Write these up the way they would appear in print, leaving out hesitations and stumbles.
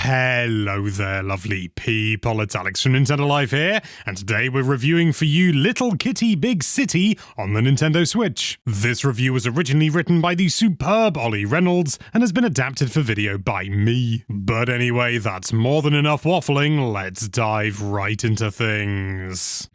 Hello there, lovely people. It's Alex from Nintendo Live here, and today we're reviewing for you Little Kitty Big City on the Nintendo Switch. This review was originally written by the superb Ollie Reynolds and has been adapted for video by me. But anyway, that's more than enough waffling. Let's dive right into things.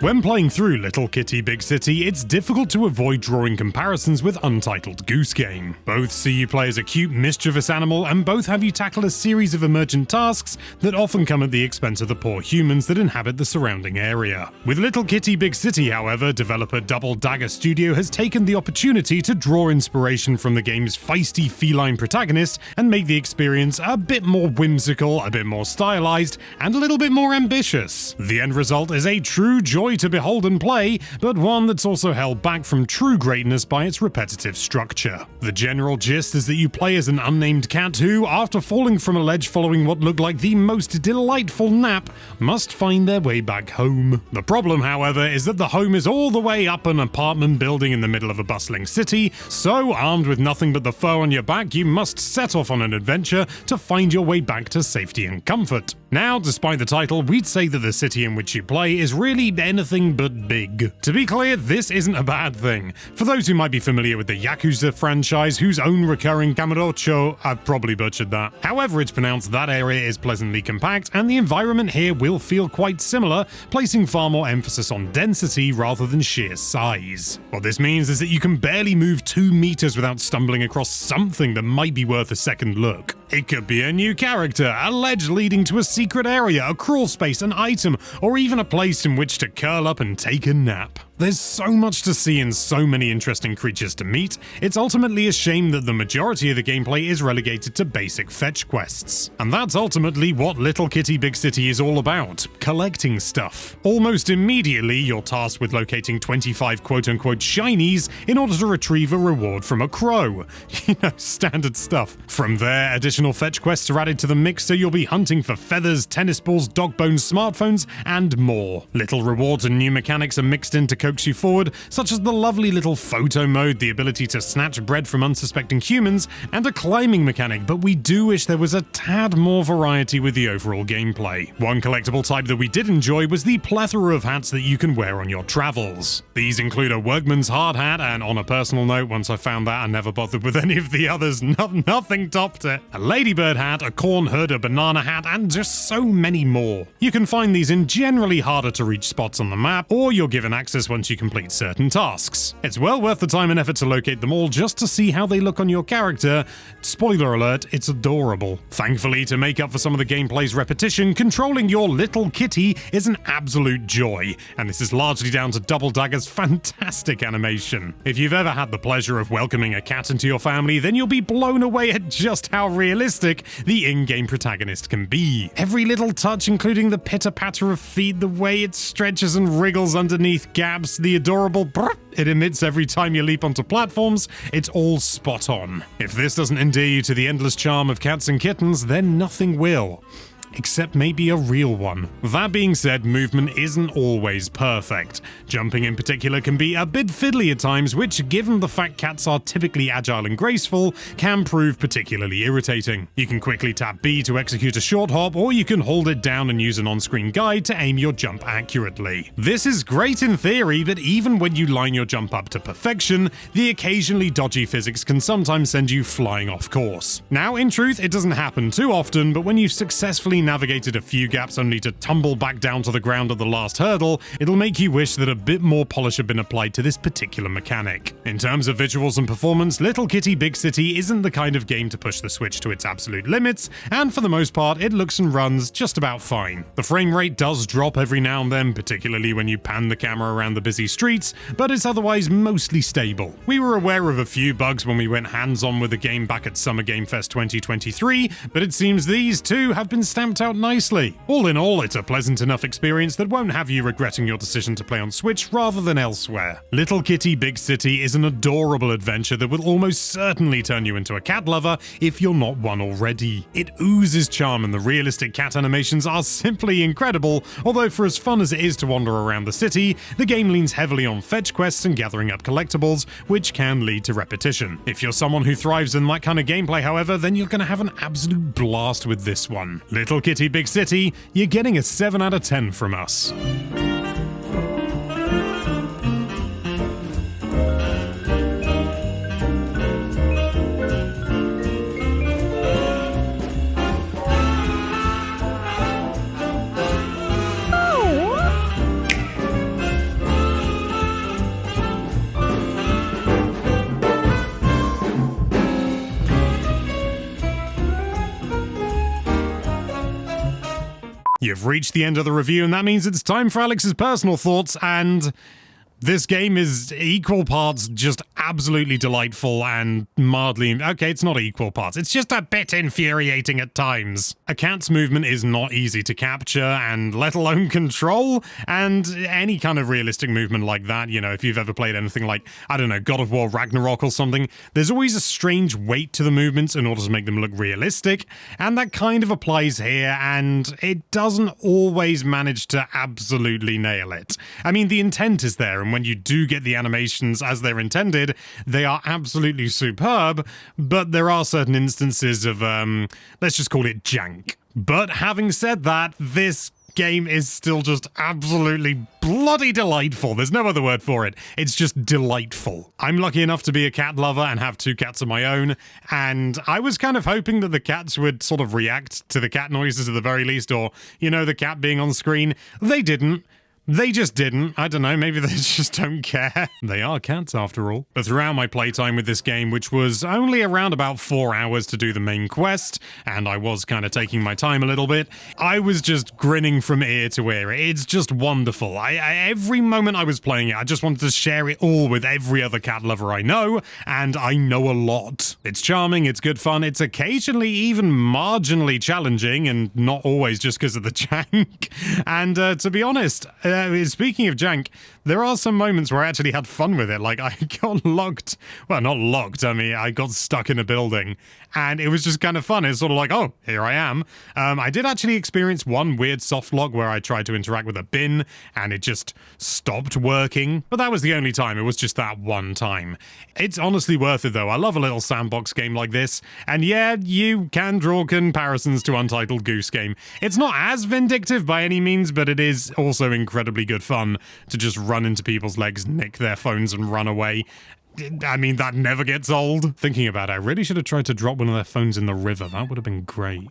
When playing through Little Kitty Big City, it's difficult to avoid drawing comparisons with Untitled Goose Game. Both see you play as a cute, mischievous animal, and both have you tackle a series of emergent tasks that often come at the expense of the poor humans that inhabit the surrounding area. With Little Kitty Big City, however, developer Double Dagger Studio has taken the opportunity to draw inspiration from the game's feisty feline protagonist and make the experience a bit more whimsical, a bit more stylized, and a little bit more ambitious. The end result is a true joy to behold and play, but one that's also held back from true greatness by its repetitive structure. The general gist is that you play as an unnamed cat who, after falling from a ledge following what looked like the most delightful nap, must find their way back home. The problem, however, is that the home is all the way up an apartment building in the middle of a bustling city, so armed with nothing but the fur on your back, you must set off on an adventure to find your way back to safety and comfort. Now, despite the title, we'd say that the city in which you play is really anything but big. To be clear, this isn't a bad thing. For those who might be familiar with the Yakuza franchise, whose own recurring Kamurocho, I've probably butchered that. However it's pronounced, that area is pleasantly compact, and the environment here will feel quite similar, placing far more emphasis on density rather than sheer size. What this means is that you can barely move 2 meters without stumbling across something that might be worth a second look. It could be a new character, a ledge leading to a secret area, a crawl space, an item, or even a place in which to curl up and take a nap. There's so much to see and so many interesting creatures to meet, it's ultimately a shame that the majority of the gameplay is relegated to basic fetch quests. And that's ultimately what Little Kitty Big City is all about, collecting stuff. Almost immediately, you're tasked with locating 25 quote-unquote shinies in order to retrieve a reward from a crow. You know, standard stuff. From there, additional fetch quests are added to the mix, so you'll be hunting for feathers, tennis balls, dog bones, smartphones, and more. Little rewards and new mechanics are mixed in to coax you forward, such as the lovely little photo mode, the ability to snatch bread from unsuspecting humans, and a climbing mechanic, but we do wish there was a tad more variety with the overall gameplay. One collectible type that we did enjoy was the plethora of hats that you can wear on your travels. These include a workman's hard hat, and on a personal note, once I found that I never bothered with any of the others, nothing topped it. A ladybird hat, a corn hood, a banana hat, and just so many more. You can find these in generally harder to reach spots on the map, or you're given access once you complete certain tasks. It's well worth the time and effort to locate them all just to see how they look on your character. Spoiler alert, it's adorable. Thankfully, to make up for some of the gameplay's repetition, controlling your little kitty is an absolute joy, and this is largely down to Double Dagger's fantastic animation. If you've ever had the pleasure of welcoming a cat into your family, then you'll be blown away at just how realistic the in-game protagonist can be. Every little touch, including the pitter-patter of feet, the way it stretches and wriggles underneath gaps, the adorable brrr it emits every time you leap onto platforms, it's all spot on. If this doesn't endear you to the endless charm of cats and kittens, then nothing will. Except maybe a real one. That being said, movement isn't always perfect. Jumping in particular can be a bit fiddly at times, which, given the fact cats are typically agile and graceful, can prove particularly irritating. You can quickly tap B to execute a short hop, or you can hold it down and use an on-screen guide to aim your jump accurately. This is great in theory, but even when you line your jump up to perfection, the occasionally dodgy physics can sometimes send you flying off course. Now, in truth, it doesn't happen too often, but when you've successfully navigated a few gaps only to tumble back down to the ground at the last hurdle, it'll make you wish that a bit more polish had been applied to this particular mechanic. In terms of visuals and performance, Little Kitty Big City isn't the kind of game to push the Switch to its absolute limits, and for the most part, it looks and runs just about fine. The frame rate does drop every now and then, particularly when you pan the camera around the busy streets, but it's otherwise mostly stable. We were aware of a few bugs when we went hands-on with the game back at Summer Game Fest 2023, but it seems these too have been stamped mapped out nicely. All in all, it's a pleasant enough experience that won't have you regretting your decision to play on Switch rather than elsewhere. Little Kitty Big City is an adorable adventure that will almost certainly turn you into a cat lover if you're not one already. It oozes charm and the realistic cat animations are simply incredible, although for as fun as it is to wander around the city, the game leans heavily on fetch quests and gathering up collectibles, which can lead to repetition. If you're someone who thrives in that kind of gameplay, however, then you're going to have an absolute blast with this one. Little Kitty Big City, you're getting a 7 out of 10 from us. You've reached the end of the review, and that means it's time for Alex's personal thoughts, and this game is equal parts just absolutely delightful and mildly... Okay, it's not equal parts. It's just a bit infuriating at times. A cat's movement is not easy to capture, and let alone control, and any kind of realistic movement like that, you know, if you've ever played anything like, I don't know, God of War Ragnarok or something, there's always a strange weight to the movements in order to make them look realistic, and that kind of applies here, and it doesn't always manage to absolutely nail it. I mean, the intent is there, and when you do get the animations as they're intended, they are absolutely superb, but there are certain instances of, let's just call it jank. But having said that, this game is still just absolutely bloody delightful. There's no other word for it. It's just delightful. I'm lucky enough to be a cat lover and have 2 cats of my own, and I was kind of hoping that the cats would sort of react to the cat noises at the very least, or, you know, the cat being on screen. They didn't. They just didn't. I don't know, maybe they just don't care. They are cats after all. But throughout my playtime with this game, which was only around about 4 hours to do the main quest, and I was kind of taking my time a little bit, I was just grinning from ear to ear. It's just wonderful. Every moment I was playing it, I just wanted to share it all with every other cat lover I know, and I know a lot. It's charming, it's good fun, it's occasionally even marginally challenging, and not always just because of the jank. And to be honest, speaking of jank, there are some moments where I actually had fun with it. Like, I got locked. Well, not locked. I mean, I got stuck in a building, and it was just kind of fun. It's sort of like, oh, here I am. I did actually experience one weird soft log where I tried to interact with a bin, and it just stopped working. But that was the only time. It was just that one time. It's honestly worth it, though. I love a little sandbox game like this. And yeah, you can draw comparisons to Untitled Goose Game. It's not as vindictive by any means, but it is also incredibly good fun to just run into people's legs, nick their phones, and run away. I mean, that never gets old. Thinking about it, I really should have tried to drop one of their phones in the river. That would have been great.